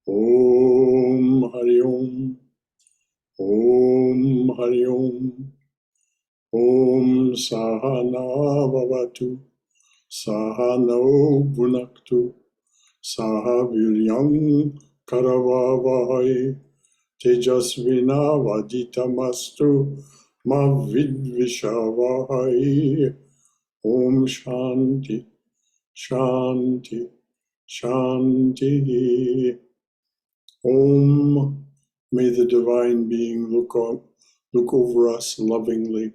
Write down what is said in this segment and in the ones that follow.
Om Hari Om. Om Hari Om. Om Sahana Bhavatu. Sahano Bhunaktu. Saha Viryam Karavavahai. Tejasvina Vajitamastu. Ma Vidvishavahai. Om Shanti. Shanti. Shanti. Om. May the Divine Being look over us lovingly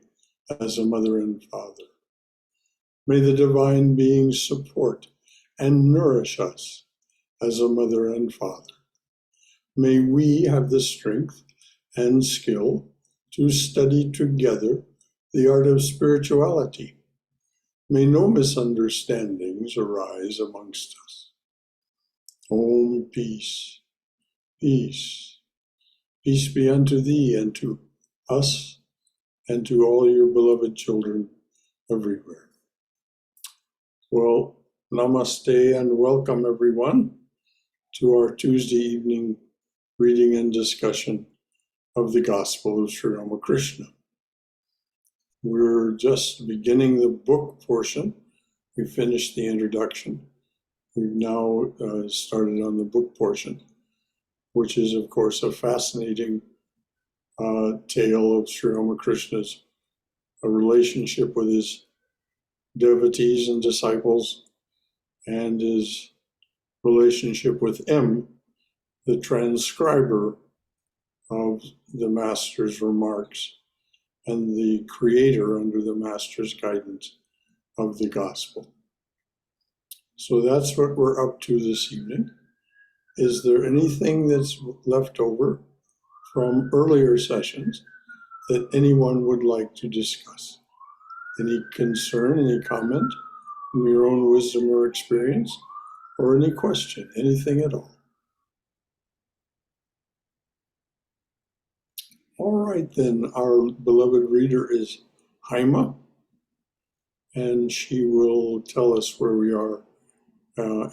as a mother and father. May the Divine Being support and nourish us as a mother and father. May we have the strength and skill to study together the art of spirituality. May no misunderstandings arise amongst us. Om, peace, peace. Peace be unto thee and to us and to all your beloved children everywhere. Well, namaste and welcome everyone to our Tuesday evening reading and discussion of the Gospel of Sri Ramakrishna. We're just beginning the book portion. We finished the introduction. We've now started on the book portion, which is, of course, a fascinating tale of Sri Ramakrishna's relationship with his devotees and disciples, and his relationship with M, the transcriber of the Master's remarks and the creator under the Master's guidance of the Gospel. So that's what we're up to this evening. Is there anything that's left over from earlier sessions that anyone would like to discuss? Any concern, any comment from your own wisdom or experience, or any question, anything at all? All right, then, our beloved reader is Haima, and she will tell us where we are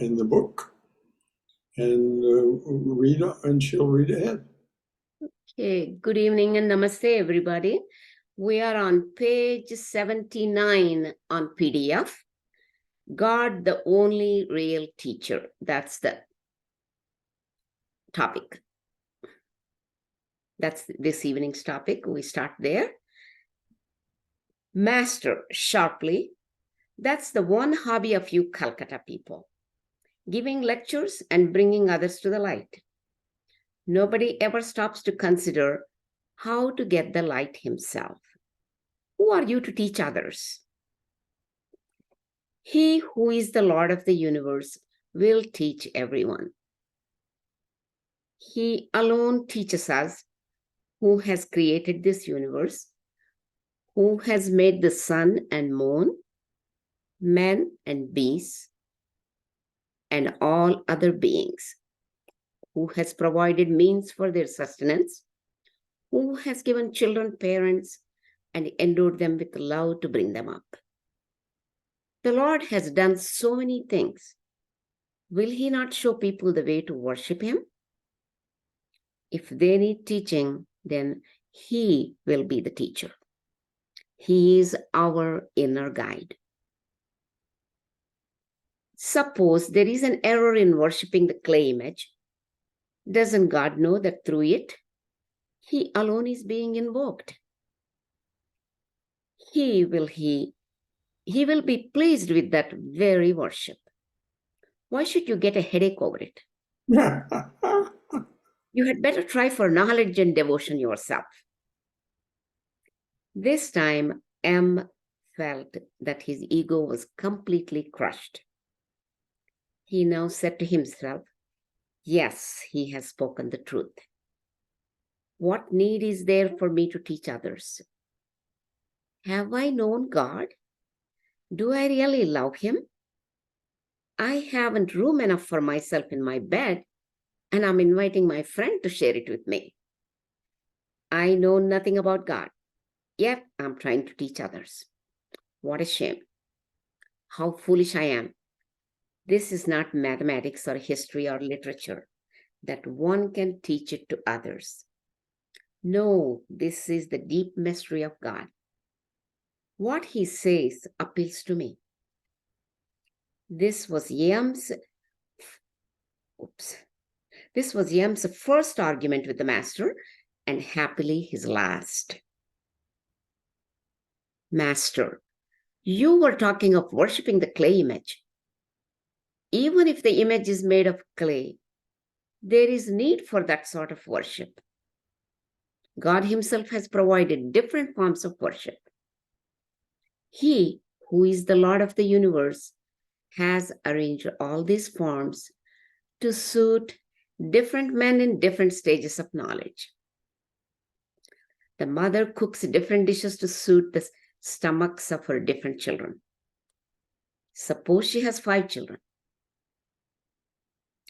in the book, and she'll read ahead. Okay, good evening and namaste, everybody. We are on page 79 on PDF. God, the only real teacher. That's the topic. That's this evening's topic. We start there. Master, sharply. That's the one hobby of you Calcutta people. Giving lectures and bringing others to the light. Nobody ever stops to consider how to get the light himself. Who are you to teach others? He who is the Lord of the universe will teach everyone. He alone teaches us who has created this universe, who has made the sun and moon, men and beasts, and all other beings, who has provided means for their sustenance, who has given children parents and endowed them with love to bring them up. The Lord has done so many things. Will he not show people the way to worship him? If they need teaching, then he will be the teacher. He is our inner guide. Suppose there is an error in worshiping the clay image. Doesn't God know that through it, he alone is being invoked? He will be pleased with that very worship. Why should you get a headache over it? You had better try for knowledge and devotion yourself. This time, M felt that his ego was completely crushed. He now said to himself, yes, he has spoken the truth. What need is there for me to teach others? Have I known God? Do I really love him? I haven't room enough for myself in my bed, and I'm inviting my friend to share it with me. I know nothing about God, yet I'm trying to teach others. What a shame. How foolish I am. This is not mathematics or history or literature. that one can teach it to others. No, this is the deep mystery of God. What he says appeals to me. This was Yam's first argument with the master, and happily his last. Master, you were talking of worshipping the clay image. Even if the image is made of clay, there is need for that sort of worship. God himself has provided different forms of worship. He, who is the Lord of the universe, has arranged all these forms to suit different men in different stages of knowledge. The mother cooks different dishes to suit the stomachs of her different children. Suppose she has 5 children.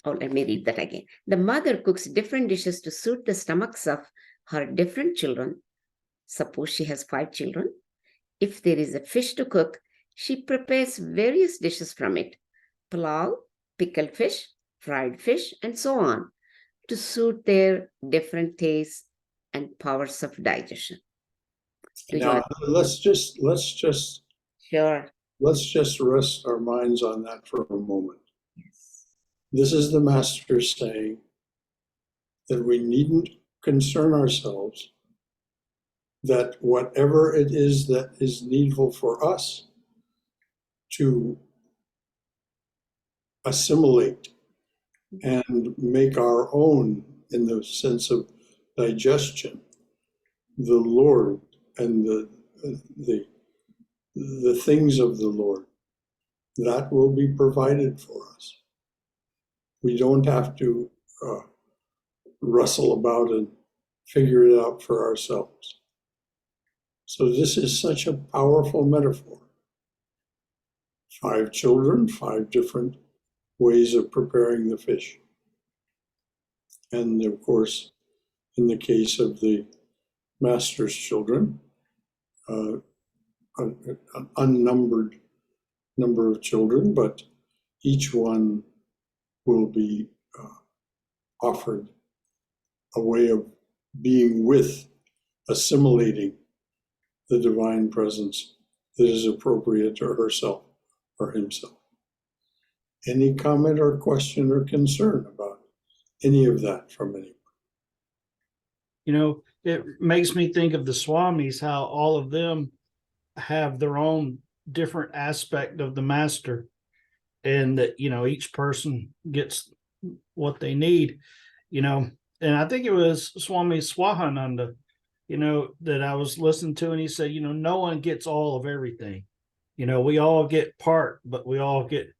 Oh, let me read that again. The mother cooks different dishes to suit the stomachs of her different children. Suppose she has 5 children. If there is a fish to cook, she prepares various dishes from it: pulao, pickled fish, fried fish, and so on, to suit their different tastes and powers of digestion. Now, let's just Sure. rest our minds on that for a moment. Yes. This is the master saying that we needn't concern ourselves, that whatever it is that is needful for us to assimilate and make our own in the sense of digestion, the Lord and the things of the Lord, that will be provided for us. We don't have to wrestle about and figure it out for ourselves. So this is such a powerful metaphor. 5 children, 5 different ways of preparing the fish. And of course, in the case of the master's children, an unnumbered number of children, but each one will be offered a way of being with, assimilating the divine presence that is appropriate to herself or himself. Any comment or question or concern about any of that from anyone? You know, it makes me think of the Swamis, how all of them have their own different aspect of the master, and that, you know, each person gets what they need, you know. And I think it was Swami Swahananda, you know, that I was listening to, and he said, you know, no one gets all of everything. You know, we all get part, but we all get,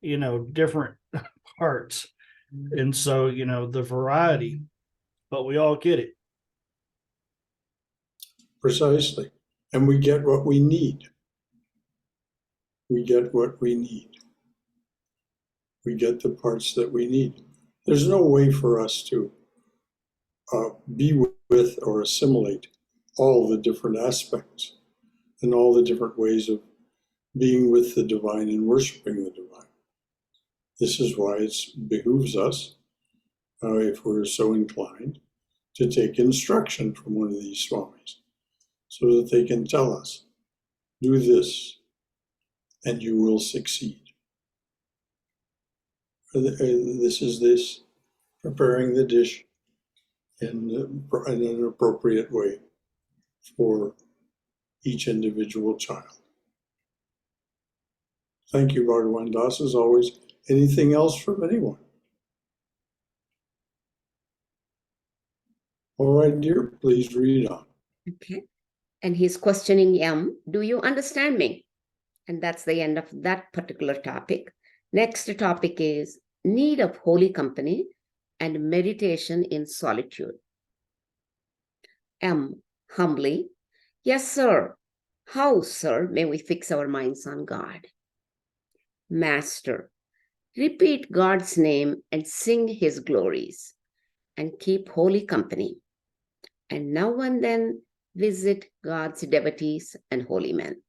you know, different parts. And so, you know, the variety, but we all get it. Precisely. And we get what we need. We get what we need. We get the parts that we need. There's no way for us to be with or assimilate all the different aspects and all the different ways of being with the divine and worshiping the divine. This is why it behooves us, if we're so inclined, to take instruction from one of these swamis, so that they can tell us, do this and you will succeed. This is this, preparing the dish in an appropriate way for each individual child. Thank you, Bhagavan Das, as always. Anything else from anyone? All right, dear, please read on. Okay. And he's questioning Yam, do you understand me? And that's the end of that particular topic. Next topic is need of holy company and meditation in solitude. M, humbly, yes, sir. How, sir, may we fix our minds on God? Master, repeat God's name and sing his glories and keep holy company. And now and then visit God's devotees and holy men.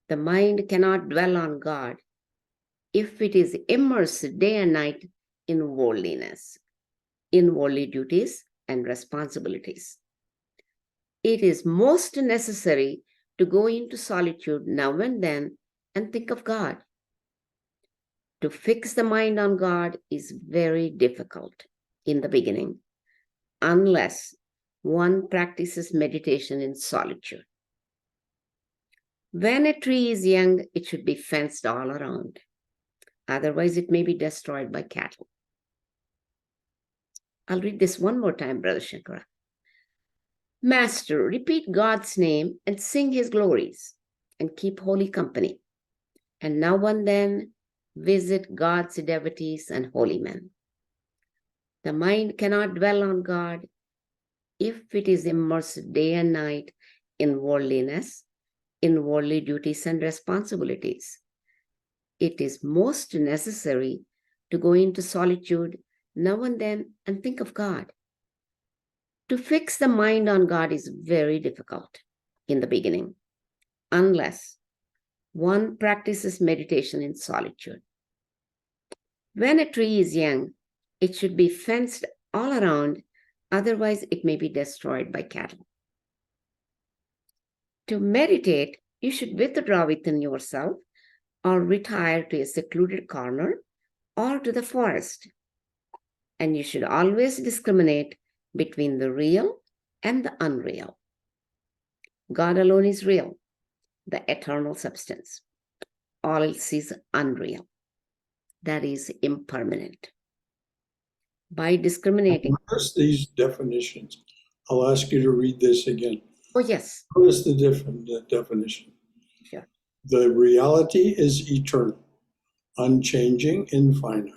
The mind cannot dwell on God if it is immersed day and night in worldliness. in worldly duties and responsibilities. It is most necessary to go into solitude now and then and think of God. To fix the mind on God is very difficult in the beginning, unless one practices meditation in solitude. When a tree is young, it should be fenced all around. Otherwise, it may be destroyed by cattle. I'll read this one more time, Brother Shankara. Master, repeat God's name and sing his glories and keep holy company. And now and then visit God's devotees and holy men. The mind cannot dwell on God if it is immersed day and night in worldliness, in worldly duties and responsibilities. It is most necessary to go into solitude now and then and think of God. To fix the mind on God is very difficult in the beginning, unless one practices meditation in solitude. When a tree is young, it should be fenced all around, otherwise it may be destroyed by cattle. To meditate, you should withdraw within yourself or retire to a secluded corner or to the forest. And you should always discriminate between the real and the unreal. God alone is real, the eternal substance. All else is unreal, that is impermanent. By discriminating. Notice these definitions. I'll ask you to read this again. Oh, yes. Notice the definition. Sure. The reality is eternal, unchanging, infinite.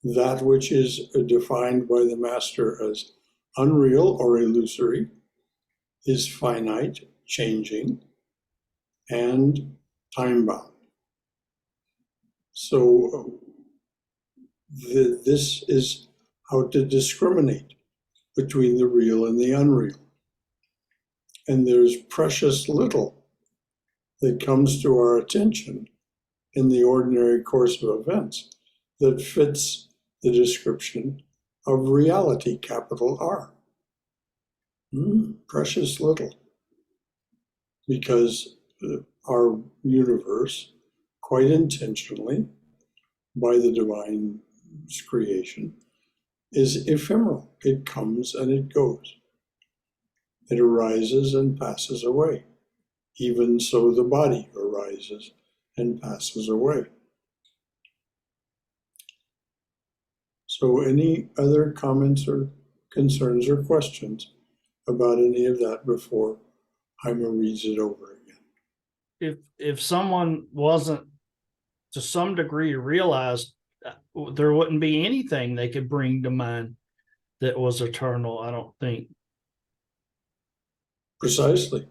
That which is defined by the Master as unreal or illusory is finite, changing, and time-bound. So this is how to discriminate between the real and the unreal. And there's precious little that comes to our attention in the ordinary course of events that fits the description of reality, capital R. Precious little. Because our universe, quite intentionally, by the divine's creation, is ephemeral. It comes and it goes. It arises and passes away. Even so, the body arises and passes away. So any other comments or concerns or questions about any of that before Jaime reads it over again? If someone wasn't to some degree realized, there wouldn't be anything they could bring to mind that was eternal, I don't think. Precisely.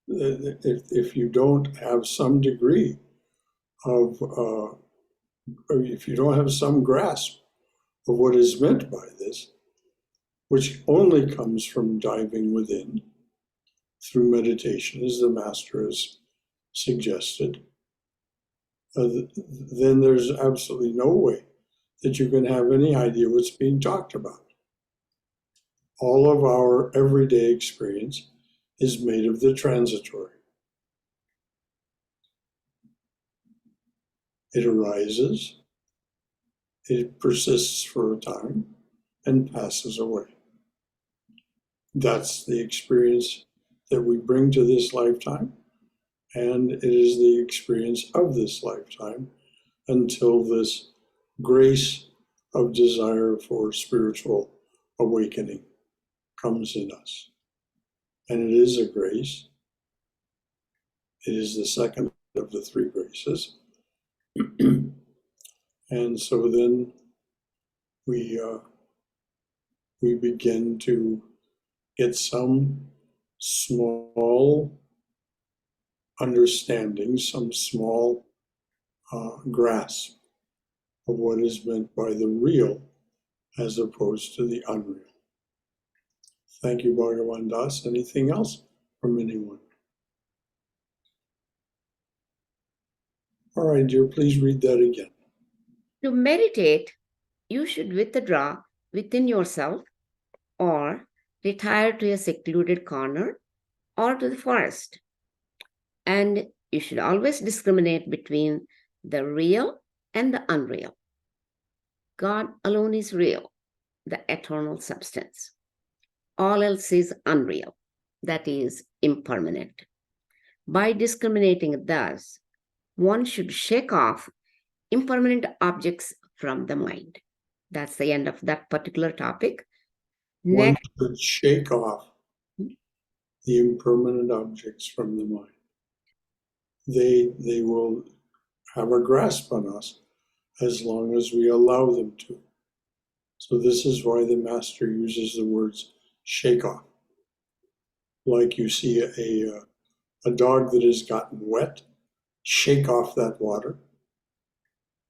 If you don't have some degree of, or if you don't have some grasp of what is meant by this, which only comes from diving within through meditation, as the Master has suggested, then there's absolutely no way that you can have any idea what's being talked about. All of our everyday experience is made of the transitory. It arises, it persists for a time, and passes away. That's the experience that we bring to this lifetime, and it is the experience of this lifetime until this grace of desire for spiritual awakening comes in us. And it is a grace. It is the second of the three graces. And so then we begin to get some small understanding, some small grasp of what is meant by the real as opposed to the unreal. Thank you, Bhagavan Das. Anything else from anyone? All right, dear, please read that again. To meditate, you should withdraw within yourself or retire to a secluded corner or to the forest. And you should always discriminate between the real and the unreal. God alone is real, the eternal substance. All else is unreal, that is impermanent. By discriminating thus, one should shake off impermanent objects from the mind. That's the end of that particular topic. One Next, should shake off the impermanent objects from the mind. They will have a grasp on us as long as we allow them to. So this is why the master uses the words shake off. Like you see a dog that has gotten wet, shake off that water.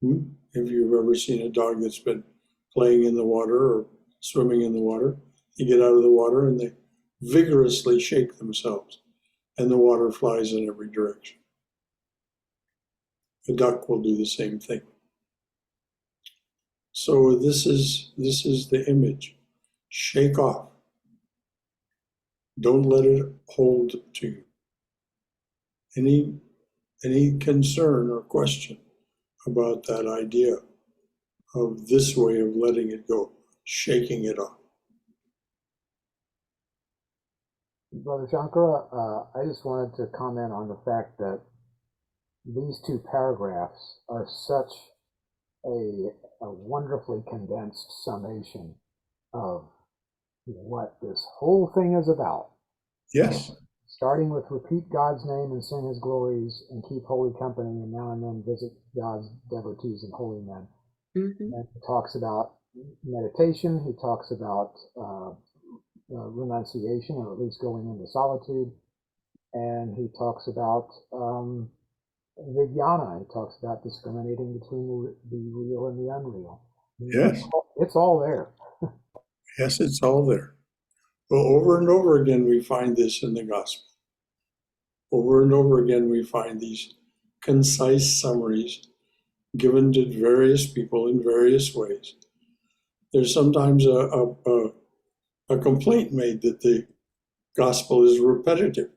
If you've ever seen a dog that's been playing in the water or swimming in the water, they get out of the water and they vigorously shake themselves, and the water flies in every direction. A duck will do the same thing. So this is the image. Shake off. Don't let it hold to you. Any concern or question about that idea of this way of letting it go, shaking it off. Brother Shankara, I just wanted to comment on the fact that these two paragraphs are such a wonderfully condensed summation of what this whole thing is about. Yes. Starting with repeat God's name and sing his glories and keep holy company and now and then visit God's devotees and holy men. And he talks about meditation, he talks about renunciation, or at least going into solitude, and he talks about Vijnana. He talks about discriminating between the real and the unreal. Yes. It's all there. Yes, it's all there. Well, over and over again, we find this in the gospel. Over and over again, we find these concise summaries given to various people in various ways. There's sometimes a complaint made that the gospel is repetitive.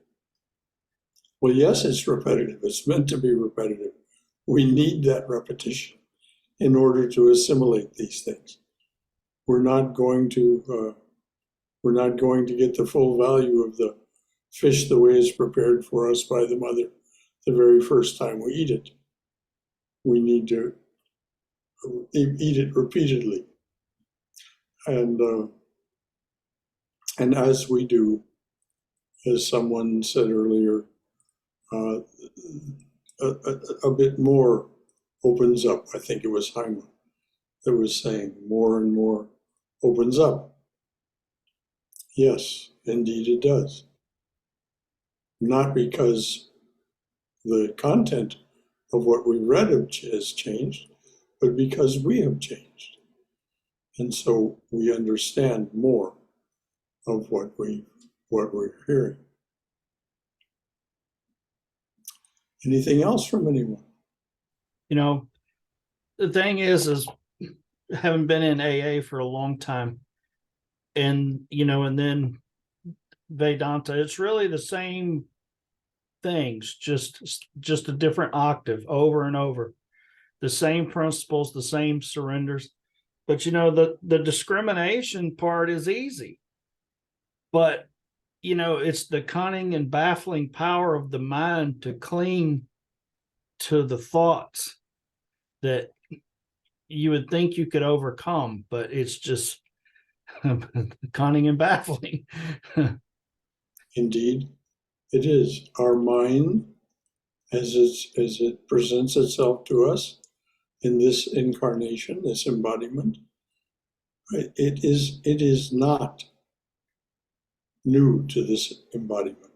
Well, yes, it's repetitive. It's meant to be repetitive. We need that repetition in order to assimilate these things. We're not going to get the full value of the fish the way it's prepared for us by the mother the very first time we eat it. We need to eat it repeatedly. And as we do, as someone said earlier, a bit more opens up. I think it was Hyman that was saying more and more opens up. Yes, indeed it does. Not because the content of what we read has changed, but because we have changed. And so we understand more of what we're hearing. Anything else from anyone? The thing is having been in AA for a long time, and then Vedanta, it's really the same things, just a different octave over and over. The same principles, the same surrenders. But the discrimination part is easy. But it's the cunning and baffling power of the mind to cling to the thoughts that you would think you could overcome, but it's just cunning and baffling. Indeed, it is. Our mind, as it presents itself to us in this incarnation, this embodiment, it is not new to this embodiment.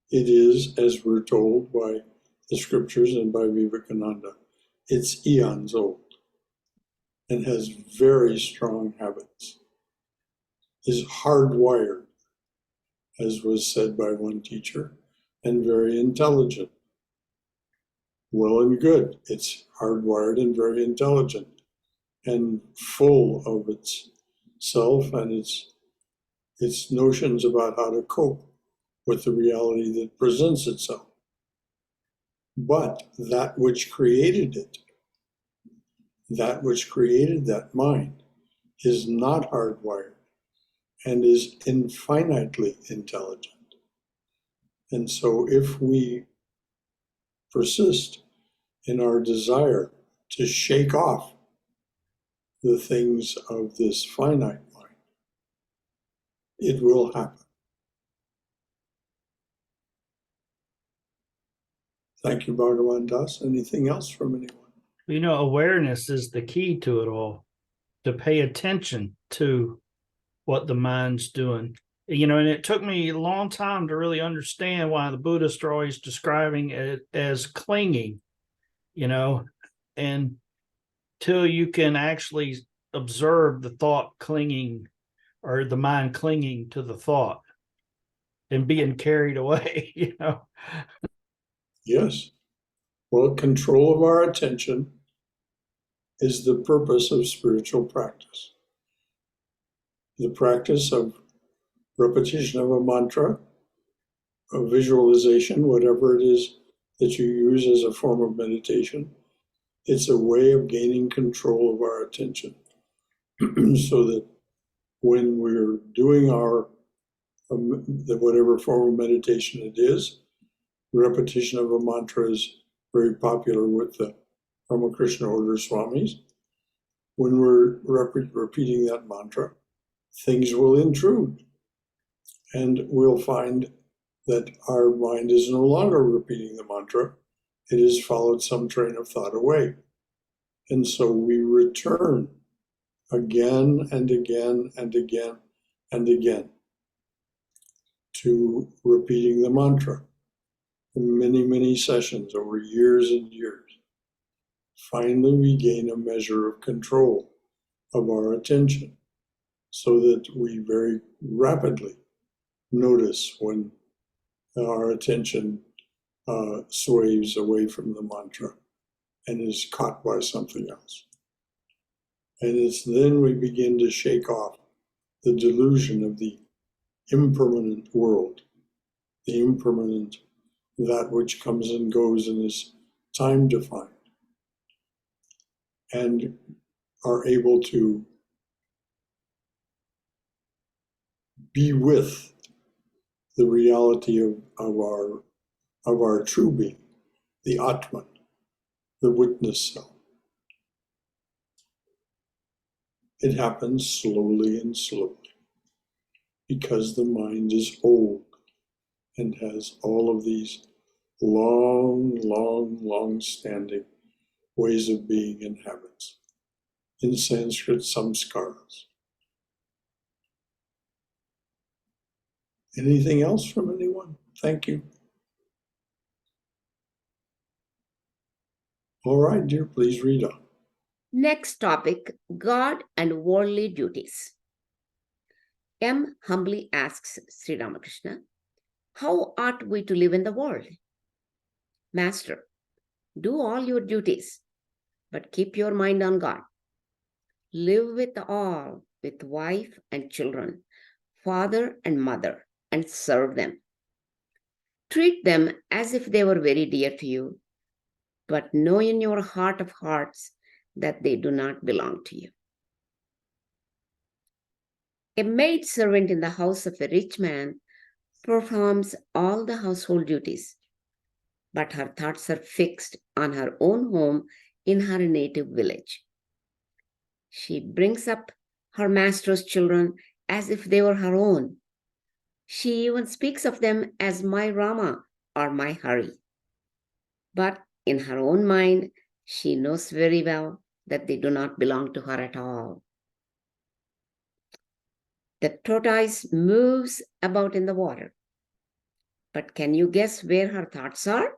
It is, as we're told by the scriptures and by Vivekananda, it's eons old and has very strong habits, is hardwired, as was said by one teacher, and very intelligent. Well and good, it's hardwired and very intelligent. and full of itself and its notions about how to cope with the reality that presents itself. But that which created it, that which created that mind, is not hardwired and is infinitely intelligent. And so if we persist in our desire to shake off the things of this finite mind, it will happen. Thank you, Bhagavan Das. Anything else from anyone? Awareness is the key to it all, to pay attention to what the mind's doing. And it took me a long time to really understand why the Buddhists are always describing it as clinging, and till you can actually observe the thought clinging or the mind clinging to the thought and being carried away, Yes. Well, control of our attention is the purpose of spiritual practice. The practice of repetition of a mantra, of visualization, whatever it is that you use as a form of meditation, it's a way of gaining control of our attention so that when we're doing our whatever form of meditation it is, repetition of a mantra is very popular with the Ramakrishna order Swamis. When we're repeating that mantra, things will intrude, and we'll find that our mind is no longer repeating the mantra. It has followed some train of thought away. And so we return again and again and again and again to repeating the mantra in many, many sessions over years and years. Finally, we gain a measure of control of our attention so that we very rapidly notice when our attention sways away from the mantra and is caught by something else. And it's then we begin to shake off the delusion of the impermanent world, the impermanent, that which comes and goes and is time-defined, and are able to be with the reality of our true being, the Atman, the witness self. It happens slowly and slowly because the mind is old and has all of these long-standing ways of being and habits. In Sanskrit, samskaras. Anything else from anyone? Thank you. All right, dear, please read on. Next topic, God and worldly duties. M humbly asks Sri Ramakrishna, how ought we to live in the world? Master, do all your duties, but keep your mind on God. Live with all, with wife and children, father and mother, and serve them. Treat them as if they were very dear to you, but know in your heart of hearts that they do not belong to you. A maid servant in the house of a rich man performs all the household duties, but her thoughts are fixed on her own home in her native village. She brings up her master's children as if they were her own. She even speaks of them as my Rama or my Hari. But in her own mind, she knows very well that they do not belong to her at all. The tortoise moves about in the water. But can you guess where her thoughts are?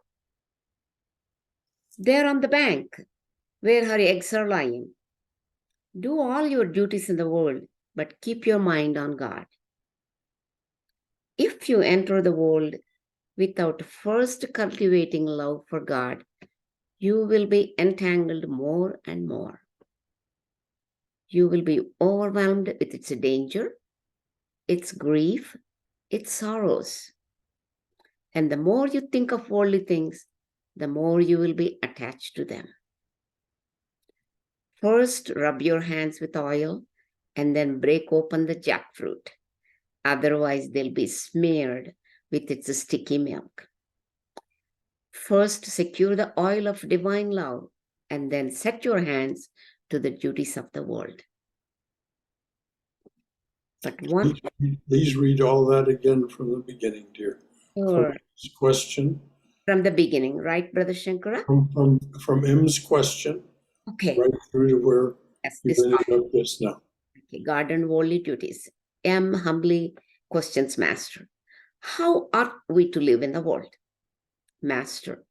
There on the bank, where her eggs are lying. Do all your duties in the world, but keep your mind on God. If you enter the world without first cultivating love for God, you will be entangled more and more. You will be overwhelmed with its danger, its grief, its sorrows. And the more you think of worldly things, the more you will be attached to them. First, rub your hands with oil and then break open the jackfruit. Otherwise, they'll be smeared with its sticky milk. First, secure the oil of divine love and then set your hands to the duties of the world. But one Please read all that again from the beginning, dear. Sure. Question. From the beginning, right, Brother Shankara? From M's question Okay. right through to where Yes, you this ended up this now. okay. Garden worldly duties. M humbly questions Master. How ought we to live in the world? Master,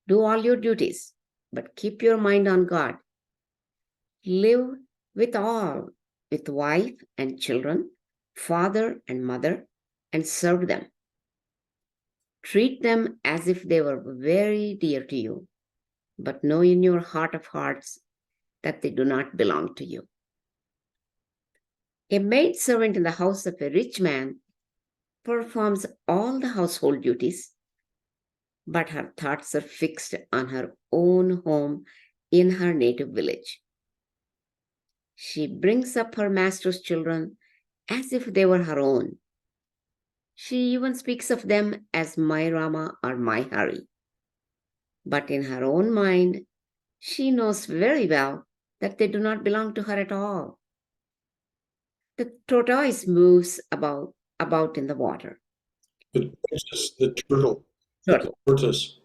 do all your duties, but keep your mind on God. Live with all, with wife and children, father and mother, and serve them. Treat them as if they were very dear to you, but know in your heart of hearts that they do not belong to you. A maidservant in the house of a rich man performs all the household duties, but her thoughts are fixed on her own home in her native village. She brings up her master's children as if they were her own. She even speaks of them as my Rama or my Hari. But in her own mind, she knows very well that they do not belong to her at all. The tortoise moves about in the water. The turtle, Turtle. the tortoise.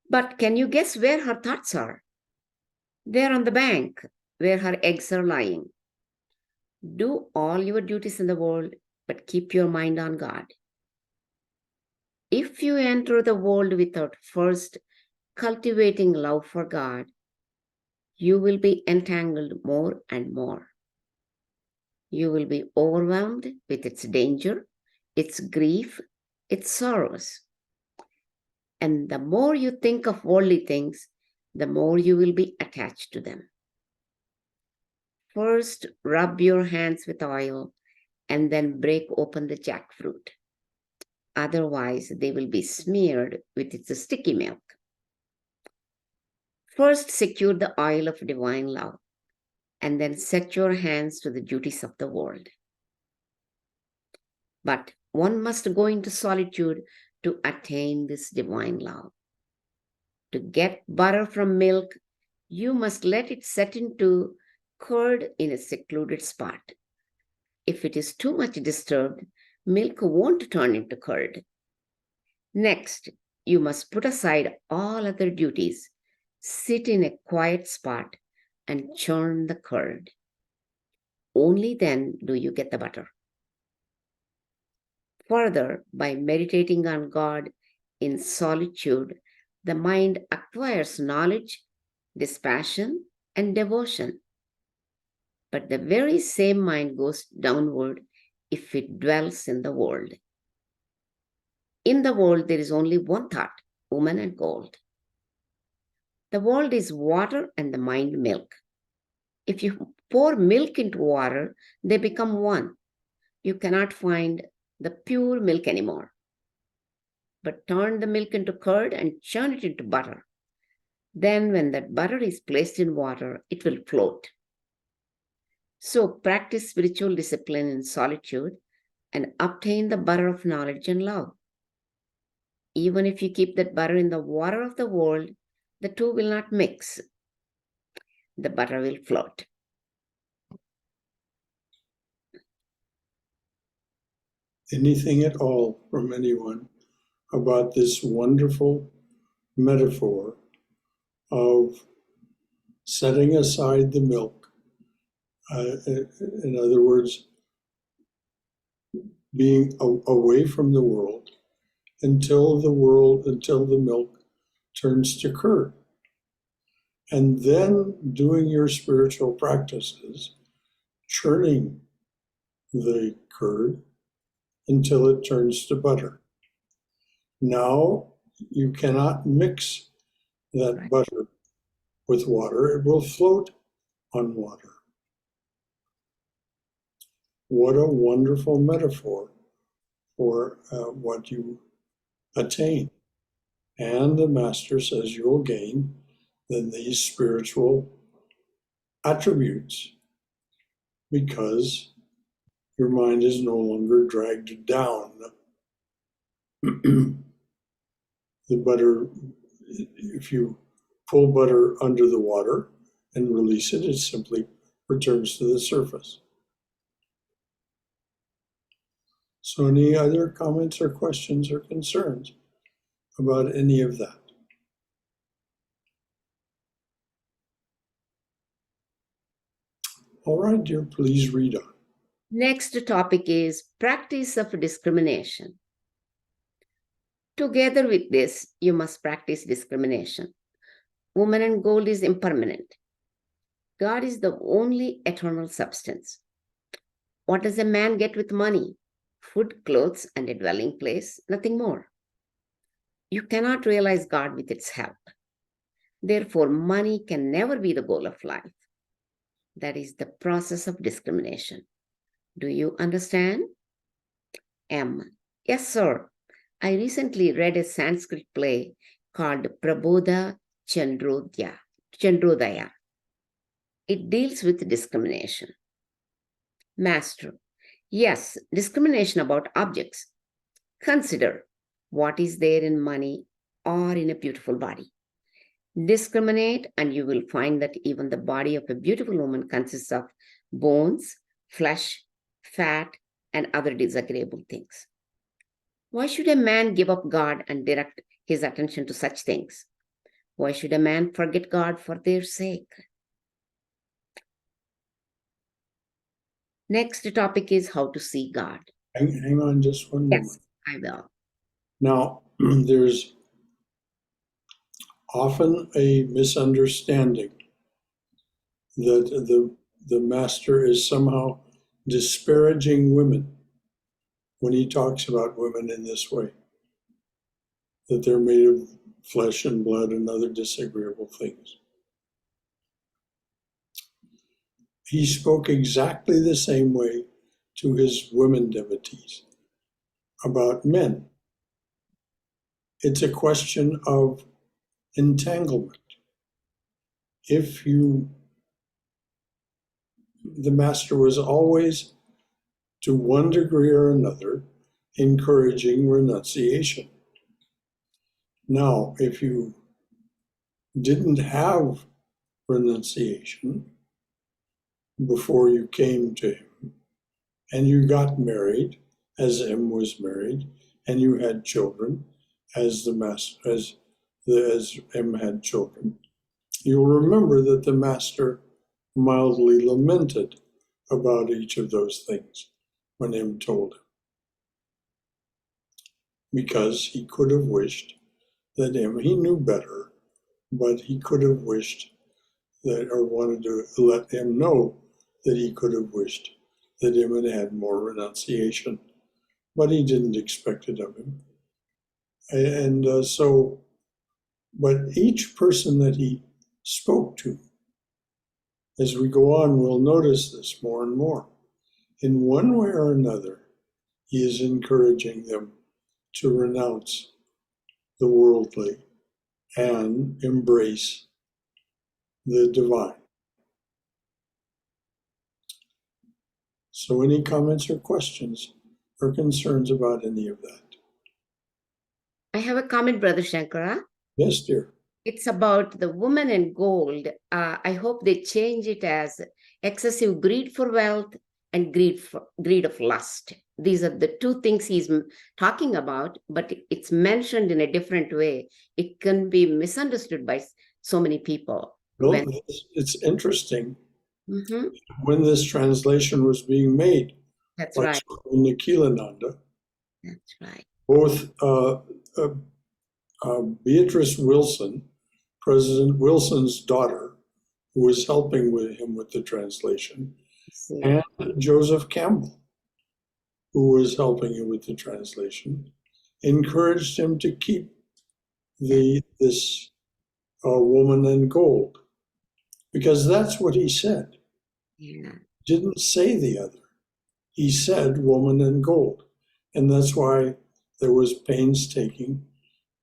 But can you guess where her thoughts are? They're on the bank where her eggs are lying. Do all your duties in the world, but keep your mind on God. If you enter the world without first cultivating love for God, you will be entangled more and more. You will be overwhelmed with its danger, its grief, its sorrows. And the more you think of worldly things, the more you will be attached to them. First, rub your hands with oil and then break open the jackfruit. Otherwise, they will be smeared with its sticky milk. First, secure the oil of divine love and then set your hands to the duties of the world. But one must go into solitude to attain this divine love. To get butter from milk, you must let it set into curd in a secluded spot. If it is too much disturbed, milk won't turn into curd. Next, you must put aside all other duties, sit in a quiet spot, and churn the curd. Only then do you get the butter. Further, by meditating on God in solitude, the mind acquires knowledge, dispassion, and devotion. But the very same mind goes downward if it dwells in the world. In the world, there is only one thought, woman and gold. The world is water and the mind milk. If you pour milk into water, they become one. You cannot find the pure milk anymore. But turn the milk into curd and churn it into butter. Then when that butter is placed in water, it will float. So practice spiritual discipline in solitude and obtain the butter of knowledge and love. Even if you keep that butter in the water of the world, the two will not mix. The butter will float. Anything at all from anyone about this wonderful metaphor of setting aside the milk? In other words, being away from the world until the milk turns to curd. And then doing your spiritual practices, churning the curd until it turns to butter. Now you cannot mix that butter with water. It will float on water. What a wonderful metaphor for what you attain. And the Master says you'll gain then these spiritual attributes because your mind is no longer dragged down. The butter, if you pull butter under the water and release it, it simply returns to the surface. So any other comments or questions or concerns about any of that? All right, dear, please read on. Next topic is practice of discrimination. Together with this, you must practice discrimination. Woman and gold is impermanent. God is the only eternal substance. What does a man get with money? Food, clothes, and a dwelling place, nothing more. You cannot realize God with its help. Therefore, money can never be the goal of life. That is the process of discrimination. Do you understand? M. Yes, sir. I recently read a Sanskrit play called Prabodha Chandrodaya. It deals with discrimination. Master. Yes, discrimination about objects. Consider what is there in money or in a beautiful body. Discriminate and you will find that even the body of a beautiful woman consists of bones, flesh, fat, and other disagreeable things. Why should a man give up God and direct his attention to such things? Why should a man forget God for their sake? Next topic is how to see God. Hang on just one moment. Yes, I will. Now, there's often a misunderstanding that the Master is somehow disparaging women when he talks about women in this way, that they're made of flesh and blood and other disagreeable things. He spoke exactly the same way to his women devotees about men. It's a question of entanglement. If the Master was always, to one degree or another, encouraging renunciation. Now, if you didn't have renunciation before you came to him, and you got married, as M was married, and you had children, as M had children, you'll remember that the Master mildly lamented about each of those things when M told him, because he could have wished that he knew better, but he could have wished that, or wanted to let him know that he could have wished that him had had more renunciation, but he didn't expect it of him. And but each person that he spoke to, as we go on, we'll notice this more and more. In one way or another, he is encouraging them to renounce the worldly and embrace the divine. So any comments or questions or concerns about any of that? I have a comment, Brother Shankara. Yes, dear. It's about the woman and gold. I hope they change it as excessive greed for wealth and greed of lust. These are the two things he's talking about, but it's mentioned in a different way. It can be misunderstood by so many people. Well, it's interesting. Mm-hmm. When this translation was being made That's by right. Swami Nikhilananda, That's right. both Beatrice Wilson, President Wilson's daughter, who was helping him with the translation, and Joseph Campbell, who was helping him with the translation, encouraged him to keep this woman and gold, because that's what he said. Yeah. Didn't say the other. he said woman and gold. And that's why there was painstaking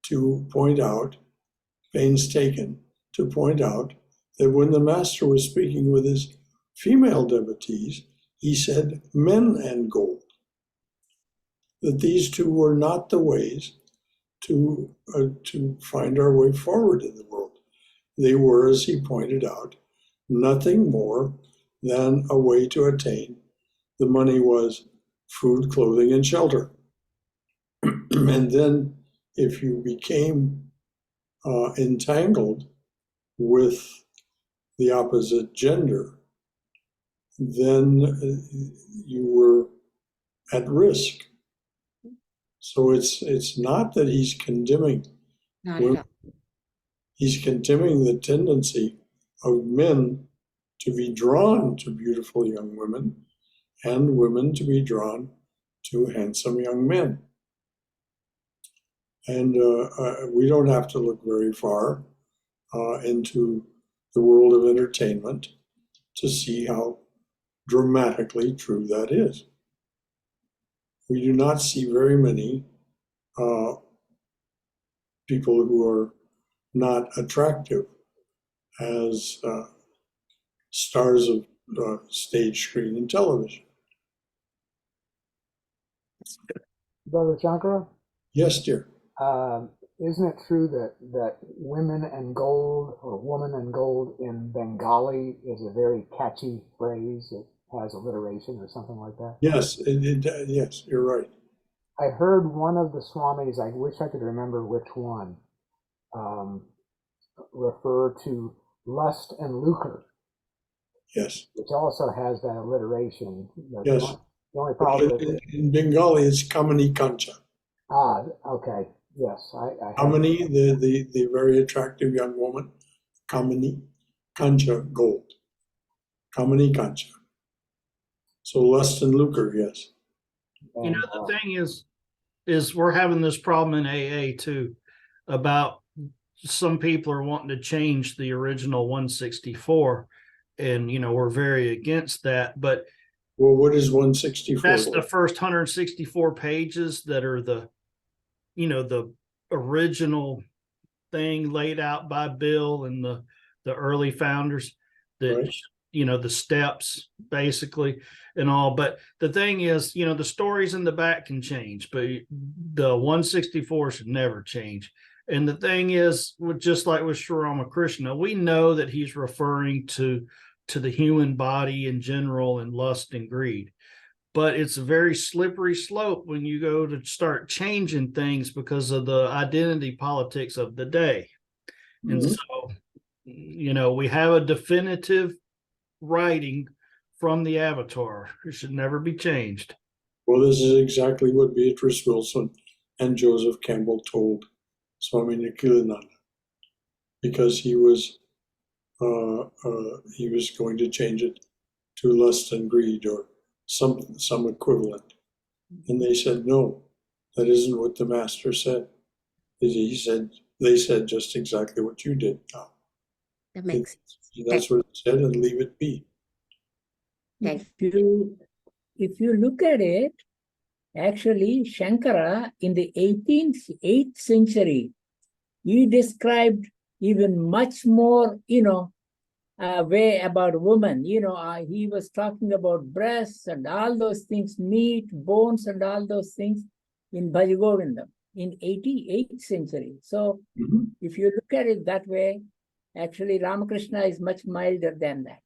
to point out that when the master was speaking with his female devotees, he said men and gold. That these two were not the ways to find our way forward in the world. They were, as he pointed out, nothing more than a way to attain. The money was food, clothing, and shelter. And then if you became entangled with the opposite gender, then you were at risk. So it's not that he's condemning Not women. at all. He's condemning the tendency of men to be drawn to beautiful young women and women to be drawn to handsome young men. And we don't have to look very far into the world of entertainment to see how dramatically true that is. We do not see very many people who are not attractive as stars of stage, screen, and television. Brother Shankara, Yes, dear. isn't it true that women and gold or woman and gold in Bengali is a very catchy phrase? It has alliteration or something like that? Yes, yes, you're right. I heard one of the Swamis, I wish I could remember which one, refer to lust and lucre, Yes. which also has that alliteration. Yes. The only problem is In Bengali, it's Kamani Kancha. okay. Yes, I Kamani, the very attractive young woman. Kamani Kancha, gold. Kamani Kancha. So lust and lucre, yes. You know, the thing is we're having this problem in AA too, about some people are wanting to change the original 164, and you know we're very against that. But Well, what is 164? that's the first 164 pages that are the original thing laid out by Bill and the early founders, that Right. The steps basically and all. But the thing is, the stories in the back can change, but the 164 should never change. And the thing is, just like with Sri Ramakrishna, we know that he's referring to the human body in general and lust and greed. But it's a very slippery slope when you go to start changing things because of the identity politics of the day. And so, we have a definitive writing from the Avatar. It should never be changed. Well, this is exactly what Beatrice Wilson and Joseph Campbell told Swami Nikhilananda, because he was going to change it to lust and greed or some equivalent, and they said no, that isn't what the master said. They said just exactly what you did now. That makes sense. That's what it said, and leave it be. Thank If you look at it, actually Shankara in the 8th century, he described even much more, way about women. He was talking about breasts and all those things, meat, bones, and all those things in Bhajagovindam in 8th century. So if you look at it that way, actually Ramakrishna is much milder than that.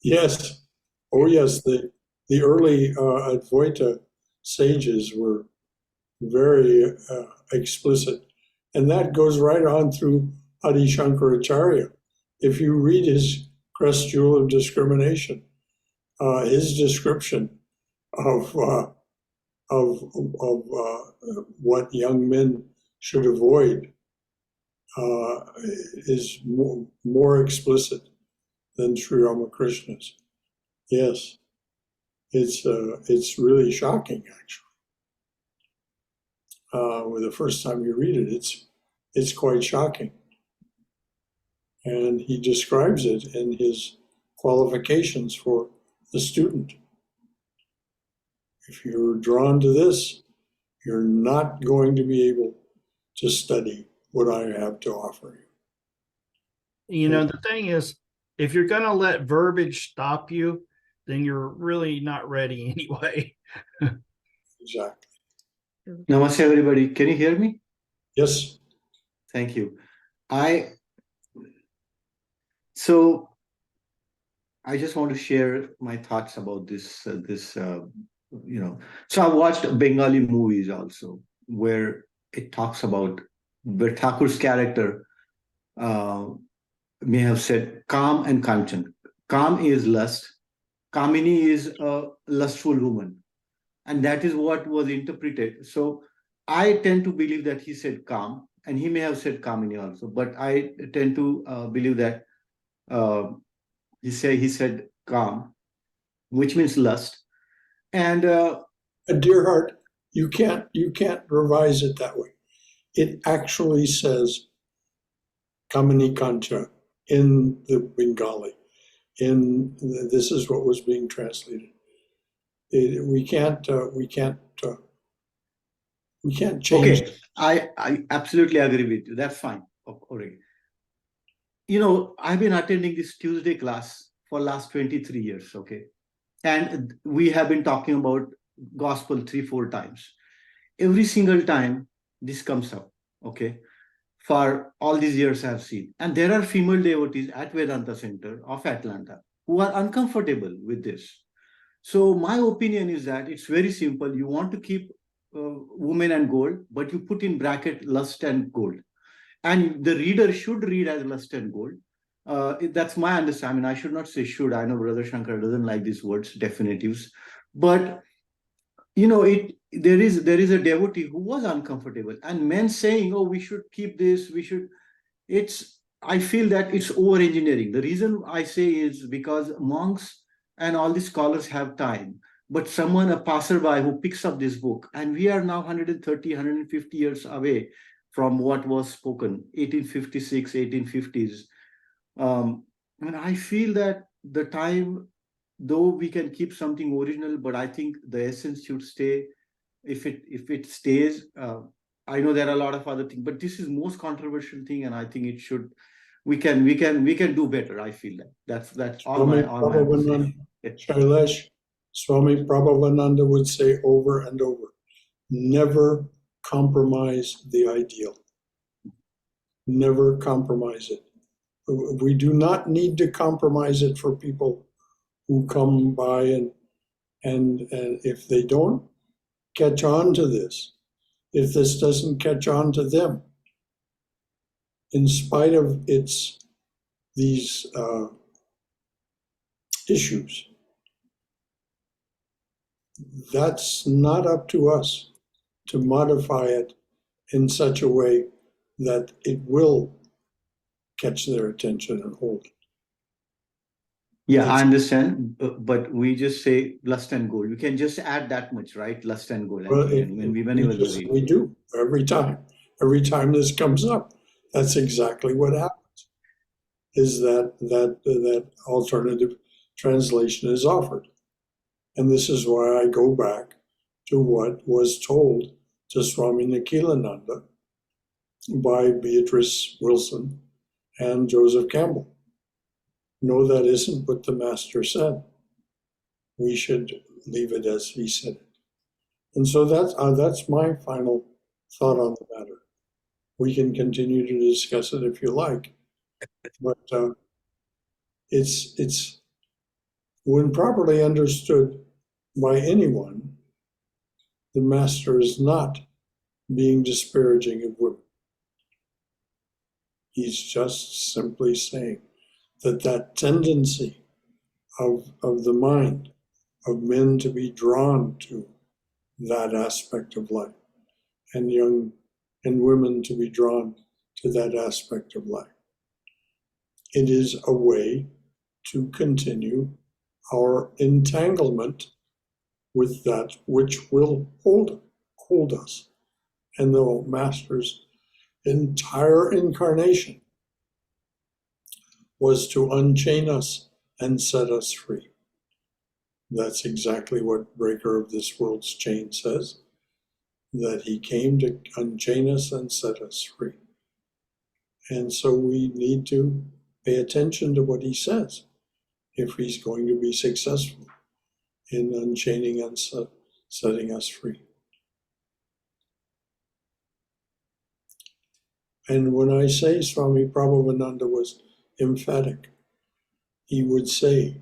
Yes. Oh, yes. The early Advaita sages were very explicit. And that goes right on through Adi Shankaracharya. If you read his Crest Jewel of Discrimination, his description of what young men should avoid is more explicit than Sri Ramakrishna's. Yes, it's really shocking, actually. The first time you read it, it's quite shocking. And he describes it in his qualifications for the student. If you're drawn to this, you're not going to be able to study what I have to offer you. You know, the thing is, if you're going to let verbiage stop you, then you're really not ready anyway. Exactly. Namaste, everybody. Can you hear me? Yes. Thank you. I just want to share my thoughts about this. So I watched Bengali movies also, where it talks about where Thakur's character may have said Kam and Kanchan. Kam is lust. Kamini is a lustful woman. And that is what was interpreted. So I tend to believe that he said Kam, and he may have said Kamini also, but I tend to believe that he said Kam, which means lust. And Dear heart, you can't revise it that way. It actually says Kamini Kancha in the Bengali. This is what was being translated. We can't change. Okay, I absolutely agree with you. That's fine. Okay. You know, I've been attending this Tuesday class for last 23 years, okay? And we have been talking about gospel 3-4 times. Every single time this comes up, okay? For all these years I've seen. And there are female devotees at Vedanta Center of Atlanta who are uncomfortable with this. So my opinion is that it's very simple. You want to keep women and gold, but you put in bracket lust and gold. And the reader should read as lust and gold. That's my understanding. I should not say should. I know Brother Shankara doesn't like these words, definitives. But you know, there is a devotee who was uncomfortable, and men saying, "Oh, we should keep this. We should." I feel that it's over engineering. The reason I say is because monks and all these scholars have time, but a passerby who picks up this book, and we are now 130, 150 years away from what was spoken, 1856, 1850s. And I feel that the time, though we can keep something original, but I think the essence should stay. If it stays, I know there are a lot of other things, but this is most controversial thing, and I think it should. We can do better. I feel that's all my Shailesh, Swami Prabhavananda would say over and over, never compromise the ideal. Never compromise it. We do not need to compromise it for people who come by and if they don't catch on to this, if this doesn't catch on to them, in spite of these issues, that's not up to us to modify it in such a way that it will catch their attention and hold it. Yeah, I understand, but we just say lust and gold. We can just add that much, right? Lust and gold. Well, we do every time. Every time this comes up, that's exactly what happens. Is that alternative translation is offered, and this is why I go back to what was told to Swami Nikhilananda by Beatrice Wilson and Joseph Campbell. No, that isn't what the Master said. We should leave it as he said it. And so that's my final thought on the matter. We can continue to discuss it if you like, but it's when properly understood by anyone, the Master is not being disparaging of women. He's just simply saying that tendency of the mind of men to be drawn to that aspect of life, and women to be drawn to that aspect of life. It is a way to continue our entanglement with that which will hold us. And the Master's entire incarnation was to unchain us and set us free. That's exactly what Breaker of This World's Chain says, that he came to unchain us and set us free. And so we need to pay attention to what he says if he's going to be successful in unchaining and setting us free. And when I say Swami Prabhupada was emphatic, he would say,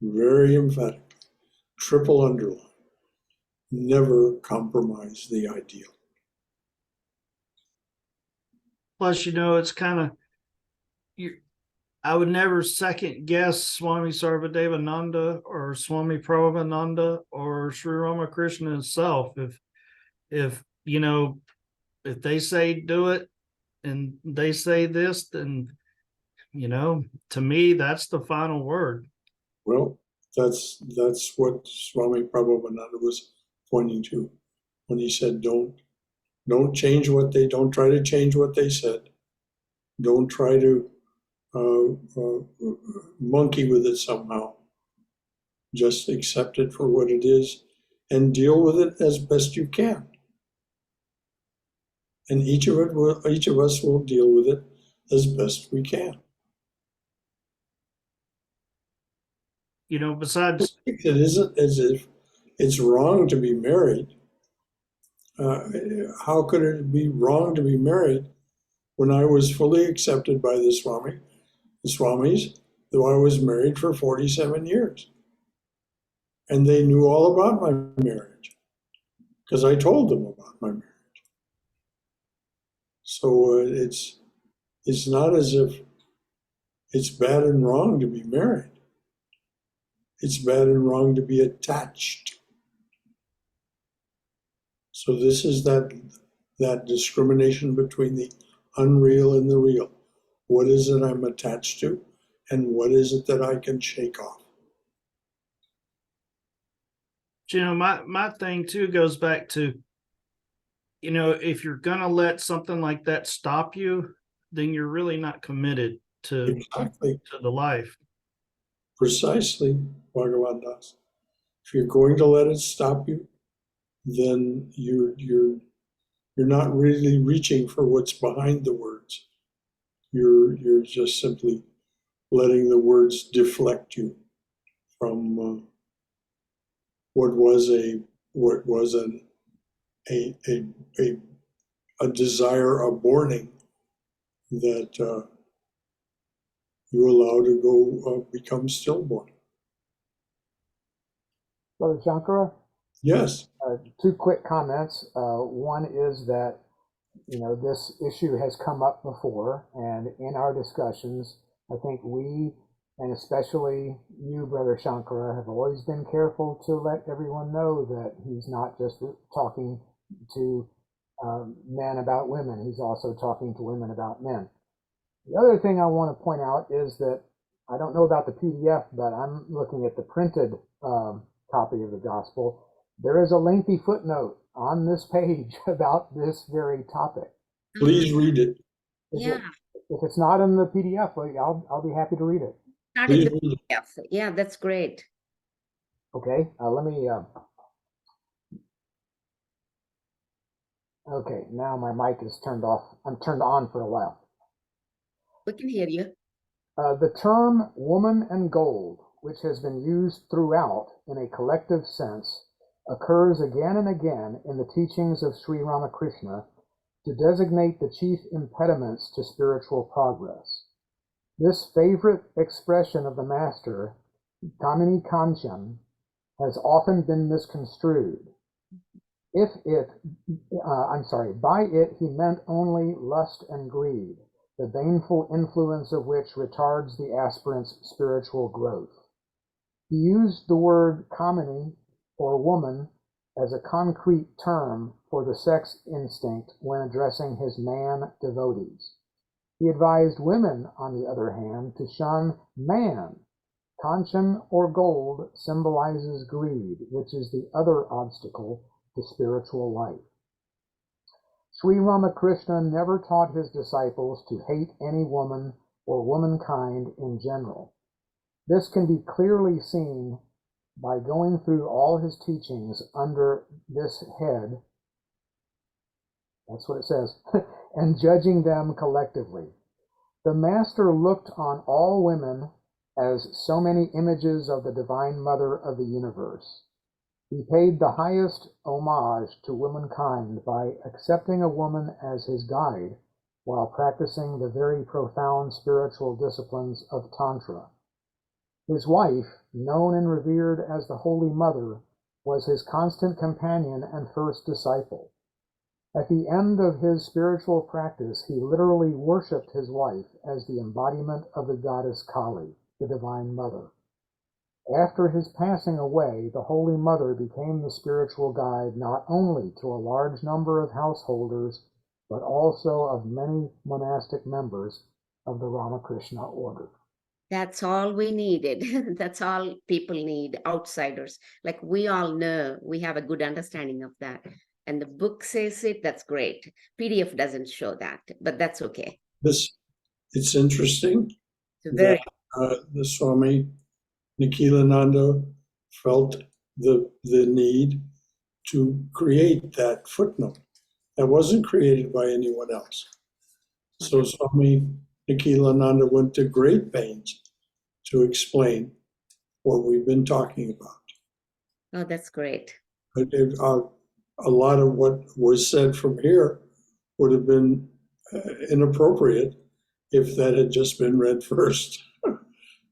very emphatically, triple underline, never compromise the ideal. Plus, it's kind of, I would never second guess Swami Sarvadevananda or Swami Prabhupada or Sri Ramakrishna himself. If they say do it and they say this, then to me that's the final word. Well, that's what Swami Prabhupada was pointing to when he said, don't try to change what they said. Don't try to monkey with it somehow. Just accept it for what it is and deal with it as best you can. And each of us will deal with it as best we can. Besides, It isn't as if it's wrong to be married. How could it be wrong to be married when I was fully accepted by the Swamis, though I was married for 47 years? And they knew all about my marriage because I told them about my marriage. So it's not as if it's bad and wrong to be married. It's bad and wrong to be attached. So this is that discrimination between the unreal and the real. What is it I'm attached to, and what is it that I can shake off? my thing too goes back to, if you're gonna let something like that stop you, then you're really not committed to Exactly. to the life. Precisely, Bhagavan Das. If you're going to let it stop you, then you're not really reaching for what's behind the words. You're just simply letting the words deflect you from what was a desire, a borning that you allow to go become stillborn. Brother Shankara? Yes. Two quick comments. One is that, this issue has come up before, and in our discussions, I think we, and especially you, Brother Shankara, have always been careful to let everyone know that he's not just talking to men about women, he's also talking to women about men. The other thing I want to point out is that I don't know about the PDF, but I'm looking at the printed copy of the gospel. There is a lengthy footnote on this page about this very topic. Please read it. Yeah. If it's not in the PDF, I'll be happy to read it. Not in the PDF. Yeah, that's great. Okay, let me. Okay, now my mic is turned off. I'm turned on for a while. We can hear you. The term woman and gold, which has been used throughout in a collective sense, occurs again and again in the teachings of Sri Ramakrishna to designate the chief impediments to spiritual progress. This favorite expression of the master, Kamini Kanchan, has often been misconstrued. By it he meant only lust and greed, the baneful influence of which retards the aspirant's spiritual growth. He used the word kamini, or woman, as a concrete term for the sex instinct when addressing his man devotees. He advised women, on the other hand, to shun man. Kanchan, or gold, symbolizes greed, which is the other obstacle to spiritual life. Sri Ramakrishna never taught his disciples to hate any woman or womankind in general. This can be clearly seen by going through all his teachings under this head, that's what it says, and judging them collectively. The Master looked on all women as so many images of the Divine Mother of the universe. He paid the highest homage to womankind by accepting a woman as his guide while practicing the very profound spiritual disciplines of Tantra. His wife, known and revered as the Holy Mother, was his constant companion and first disciple. At the end of his spiritual practice, he literally worshipped his wife as the embodiment of the goddess Kali, the Divine Mother. After his passing away, the Holy Mother became the spiritual guide not only to a large number of householders, but also of many monastic members of the Ramakrishna order. That's all we needed. That's all people need, outsiders. Like we all know, we have a good understanding of that. And the book says it, that's great. PDF doesn't show that, but that's okay. It's interesting It's very that the Swami Nikhilananda felt the need to create that footnote. That wasn't created by anyone else. So Swami Nikhilananda went to great pains to explain what we've been talking about. Oh, that's great. A lot of what was said from here would have been inappropriate if that had just been read first.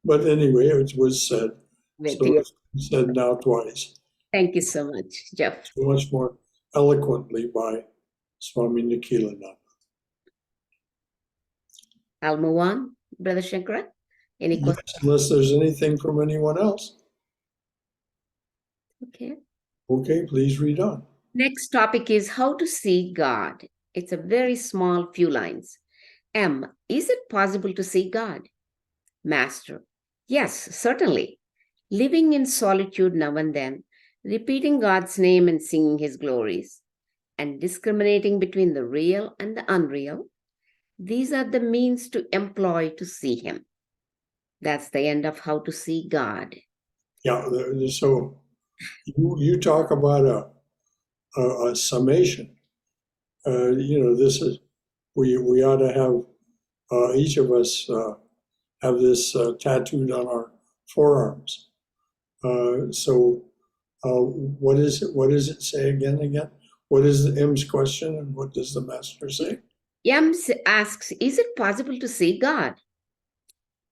But anyway, it was said. With So you. it's been said now twice. Thank you so much, Jeff. So much more eloquently by Swami Nikhilananda. I'll move on, Brother Shankara. Any Yes, questions? unless there's anything from anyone else. Okay. Okay, please read on. Next topic is how to see God. It's a very small few lines. M, is it possible to see God? Master, yes, certainly. Living in solitude now and then, repeating God's name and singing his glories, and discriminating between the real and the unreal. These are the means to employ to see him. That's the end of how to see God. Yeah, so you talk about a summation. This is, we ought to have, each of us have this tattooed on our forearms. So what is it? What does it say again? What is the M's question and what does the Master say? M asks, is it possible to see God?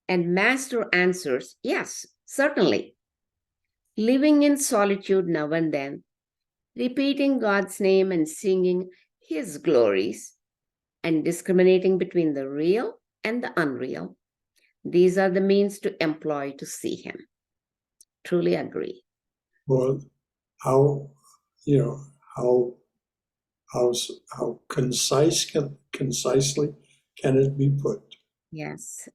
And Master answers, yes, certainly. Living in solitude now and then, repeating God's name and singing his glories, and discriminating between the real and the unreal. These are the means to employ to see him. Truly agree. Well, how concisely can it be put? Yes.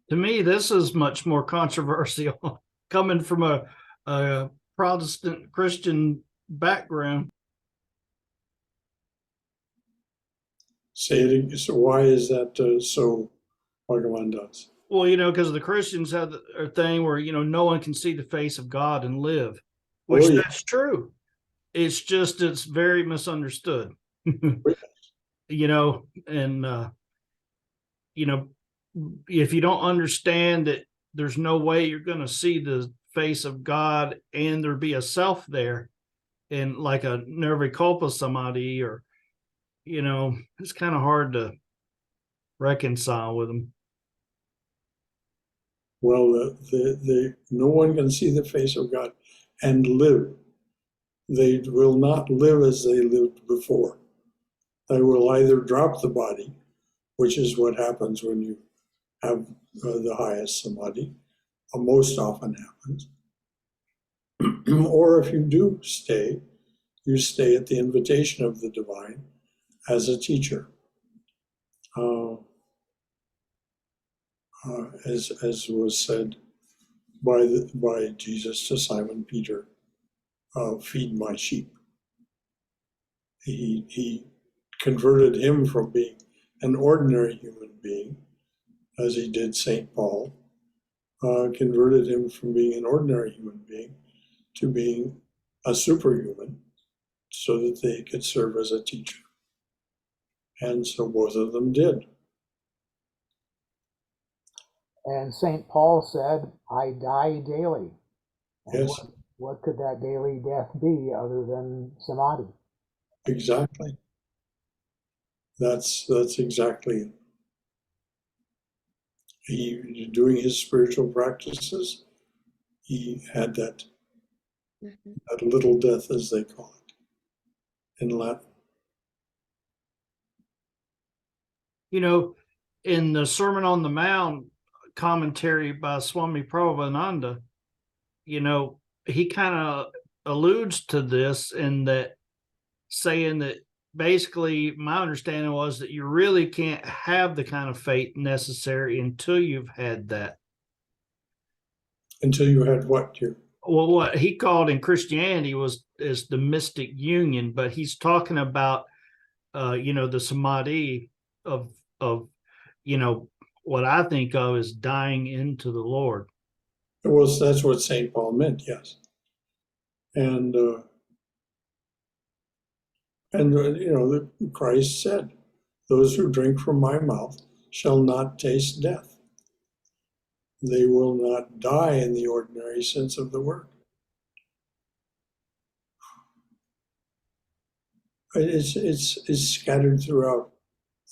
To me, this is much more controversial coming from a Protestant Christian background. Say it again. So why is that so? Bhagavan does. Well, because the Christians have a thing where, no one can see the face of God and live, which Oh, yeah. that's true. It's just, it's very misunderstood, and, if you don't understand that there's no way you're going to see the face of God and there be a self there and like a nirvikalpa samadhi or, it's kind of hard to reconcile with them. Well, no one can see the face of God and live. They will not live as they lived before. They will either drop the body, which is what happens when you have the highest samadhi, most often happens. Or if you do stay, you stay at the invitation of the divine as a teacher. As was said by Jesus to Simon Peter, feed my sheep. He converted him from being an ordinary human being, as he did St. Paul, converted him from being an ordinary human being to being a superhuman so that they could serve as a teacher. And so both of them did. And St. Paul said, I die daily. And Yes, what could that daily death be other than samadhi? exactly. That's exactly it. He, doing his spiritual practices, he had that little death, as they call it in Latin. You know, in the Sermon on the Mount commentary by Swami Prabhupada, you know, he kind of alludes to this in that, saying that basically my understanding was that you really can't have the kind of faith necessary until you've had that. Until you had what, you? Well, what he called in Christianity is the mystic union, but he's talking about you know, the samadhi of you know, what I think of as dying into the Lord. Well, that's what St. Paul meant, yes. And you know, Christ said, those who drink from my mouth shall not taste death. They will not die in the ordinary sense of the word. It's scattered throughout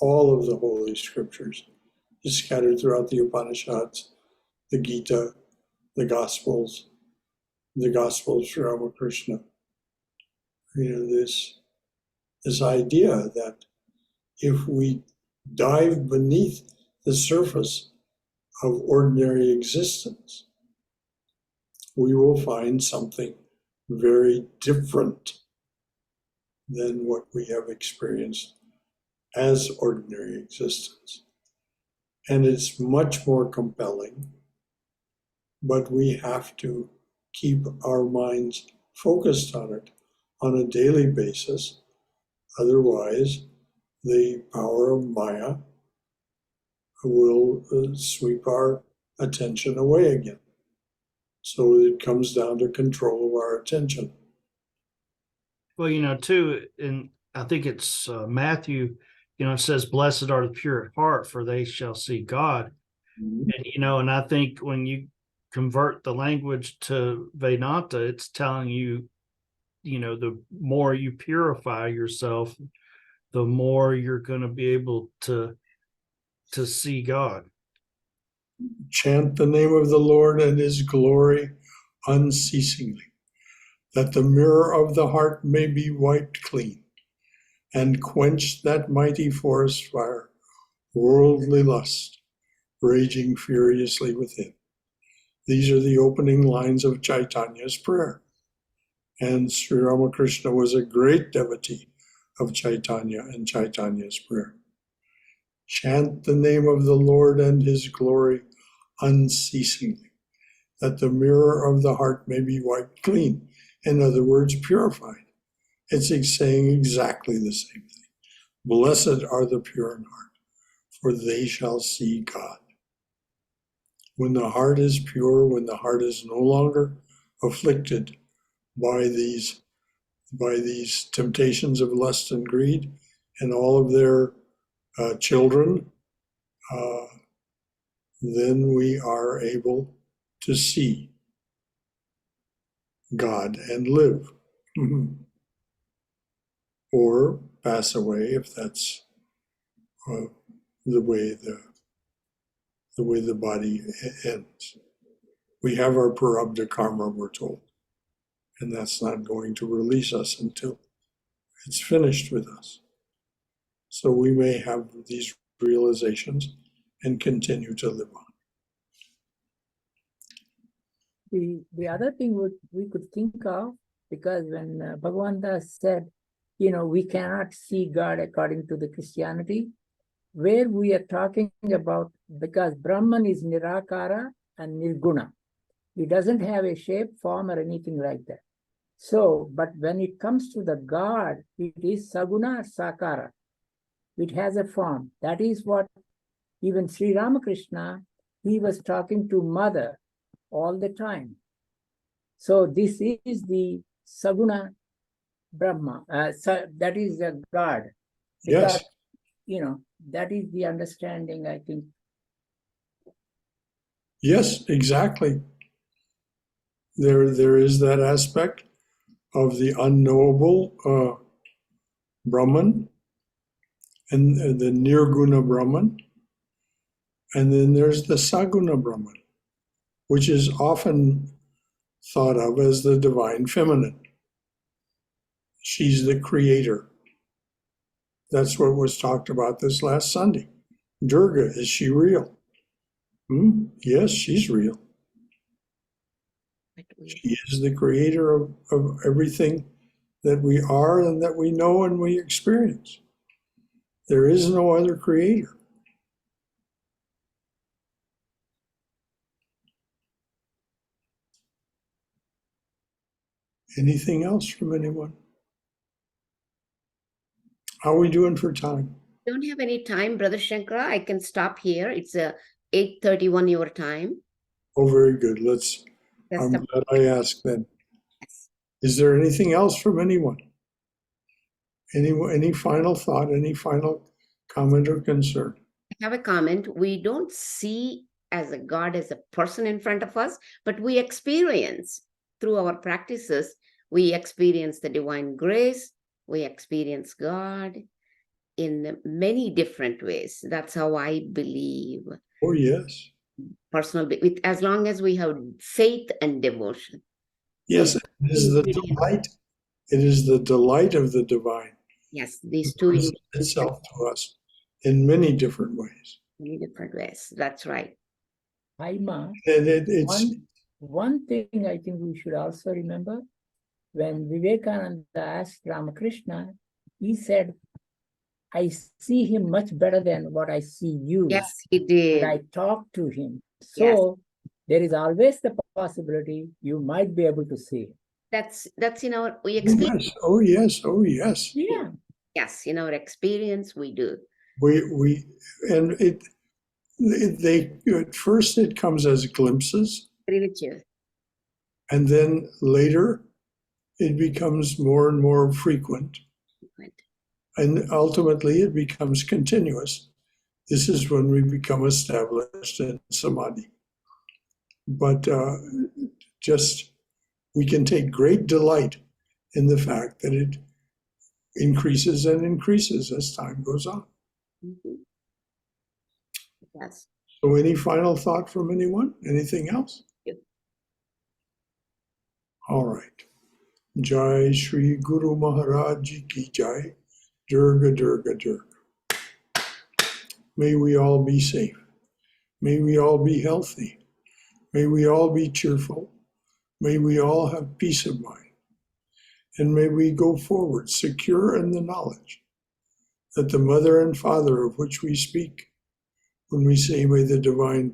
all of the Holy Scriptures. It's scattered throughout the Upanishads, the Gita, the Gospels, the Gospel of Sri Ramakrishna. You know, this idea that if we dive beneath the surface of ordinary existence, we will find something very different than what we have experienced as ordinary existence. And it's much more compelling, but we have to keep our minds focused on it on a daily basis. Otherwise, the power of Maya will sweep our attention away again. So it comes down to control of our attention. Well, you know, too, and I think it's Matthew, you know, it says, blessed are the pure at heart, for they shall see God. Mm-hmm. And, you know, and I think when you convert the language to Vedanta, it's telling you, you know, the more you purify yourself, the more you're going to be able to see God. Chant the name of the Lord and his glory unceasingly, that the mirror of the heart may be wiped clean, and quench that mighty forest fire, worldly lust, raging furiously within. These are the opening lines of Chaitanya's prayer. And Sri Ramakrishna was a great devotee of Chaitanya and Chaitanya's prayer. Chant the name of the Lord and his glory unceasingly, that the mirror of the heart may be wiped clean. In other words, purified. It's saying exactly the same thing. Blessed are the pure in heart, for they shall see God. When the heart is pure, when the heart is no longer afflicted by these temptations of lust and greed and all of their children, then we are able to see God and live. Or pass away if that's the way the body ends. We have our prarabdha karma, we're told, and that's not going to release us until it's finished with us. So we may have these realizations and continue to live on. The other thing we could think of, because when Bhagavan Das said, you know, we cannot see God according to the Christianity, where we are talking about, because Brahman is Nirakara and Nirguna. He doesn't have a shape, form, or anything like that. So, but when it comes to the God, it is Saguna or Sakara. It has a form. That is what even Sri Ramakrishna he was talking to mother all the time. So this is the Saguna Brahma. That is a God. Because, Yes, that is the understanding, I think. yes, exactly. There is that aspect of the unknowable Brahman and the Nirguna Brahman. And then there's the Saguna Brahman, which is often thought of as the divine feminine. She's the creator. That's what was talked about this last Sunday. Durga, is she real? Yes, she's real. She is the creator of everything that we are and that we know and we experience. There is no other creator. Anything else from anyone? How are we doing for time? Don't have any time, Brother Shankara. I can stop here. It's 8:31 your time. Oh, very good. That's I'm the glad I asked then. yes. Is there anything else from anyone? Any final thought, any final comment or concern? I have a comment. We don't see as a God as a person in front of us, but we experience through our practices, we experience the divine grace, we experience God in many different ways. That's how I believe. Oh, yes. With as long as we have faith and devotion. Yes, it is the Ingredient. delight. It is the delight of the divine. Yes, these It two presents itself to us in many different ways. many different ways. That's right. Haima, And it's one thing I think we should also remember, when Vivekananda asked Ramakrishna, he said, I see him much better than what I see you. Yes, he And did. I talk to him. So there is always the possibility you might be able to see him. That's in our we oh experience. yes, oh yes, oh yes. Yeah. Yes, in our experience we do. We and they at first it comes as glimpses, Agree with you. and then later it becomes more and more frequent, and ultimately it becomes continuous. This is when we become established in samadhi. But just we can take great delight in the fact that it increases and increases as time goes on. Mhm. Yes. So, any final thought from anyone? Anything else? Yep. All right. Jai Shri Guru Maharaj Ji Ki Jai. Durga, Durga, Durga. May we all be safe. May we all be healthy. May we all be cheerful. May we all have peace of mind. And may we go forward secure in the knowledge that the mother and father of which we speak, when we say, may the divine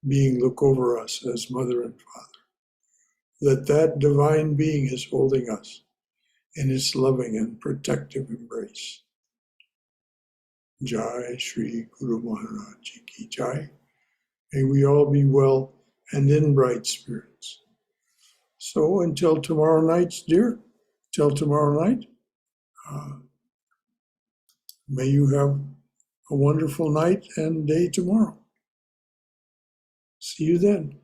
being look over us as mother and father, that divine being is holding us in its loving and protective embrace. Jai Shri Guru Maharaj Ji Ki Jai. May we all be well and in bright spirits. So until tomorrow night, dear, till tomorrow night, may you have a wonderful night and day tomorrow. See you then.